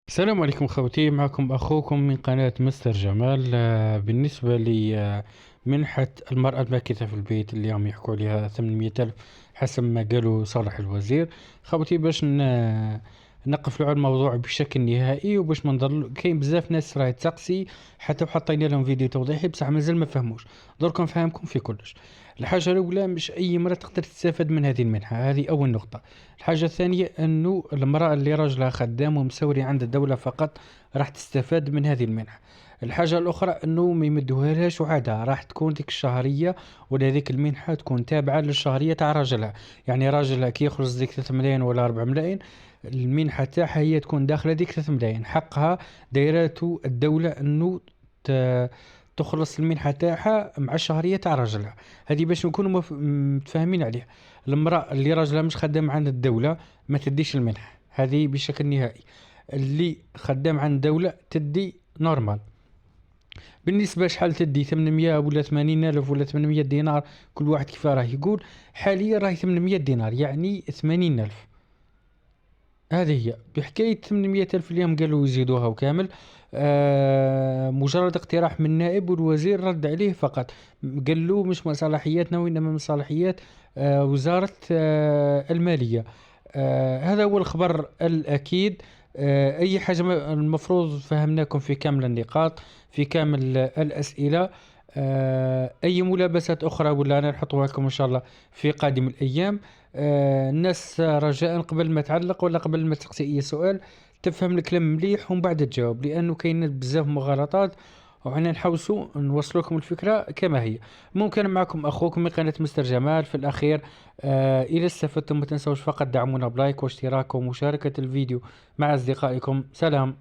السلام عليكم خوتي، معكم أخوكم من قناة مستر جمال. بالنسبة لمنحة المرأة الماكثة في البيت اللي عم يحكوا عليها 800 ألف حسب ما قالوا صالح الوزير. خوتي باش نقفلوا على الموضوع بشكل نهائي وباش ما نضل كاين بزاف ناس راهي تسقسي حتى وحطينا لهم فيديو توضيحي بصح مازال ما فهموش. درك نفهمكم في كلش. الحاجة الأولى، مش أي مرة تقدر تستفاد من هذه المنحة، هذه أول نقطة. الحاجة الثانية أنه المرأة اللي راجلها خدام ومسوري عند الدولة فقط راح تستفاد من هذه المنحة. الحاجة الأخرى أنه ما يمدوها لهاش وعادها، راح تكون ديك الشهرية ولا ذيك المنحة تكون تابعة للشهرية تاع راجلها. يعني راجلها كي يخرج ديك 3 ملايين ولا 4 ملايين، المنحة تاعها هي تكون داخلة ديك 3 ملايين، حقها دايراتو الدولة أنه ت- تخلص المنحة تاعها مع الشهرية تاع راجلها. هذه باش نكونوا متفاهمين عليها. المرأة اللي راجلها مش خدام عند الدولة ما تديش المنحة هذه بشكل نهائي. اللي خدام عند الدولة تدي نورمال. بالنسبة شحال تدي 800 ولا 80 ألف ولا 800 دينار، كل واحد كيف راه يقول. حاليا راهي 800 دينار يعني 80 ألف. هذه هي بحكاية 800 ألف اليوم قالوا يزيدوها وكامل. مجرد اقتراح من نائب والوزير رد عليه فقط. قال له مش من صلاحياتنا وإنما من صلاحيات وزارة المالية. هذا هو الخبر الأكيد. أي حاجة المفروض فهمناكم في كامل النقاط، في كامل الأسئلة. أي ملابسات أخرى ولا أنا نحطوها لكم إن شاء الله في قادم الأيام. الناس رجاء قبل ما تعلق ولا قبل ما تسقسي أي سؤال تفهم الكلام مليح ومن بعد تجاوب، لأنه كاين بزاف مغالطات وحنا نحاولوا نوصل لكم الفكرة كما هي. ممكن معكم أخوكم من قناة مستر جمال في الأخير. إذا استفدتم ما تنسوش فقط دعمونا بلايك واشتراك ومشاركة الفيديو مع أصدقائكم. سلام.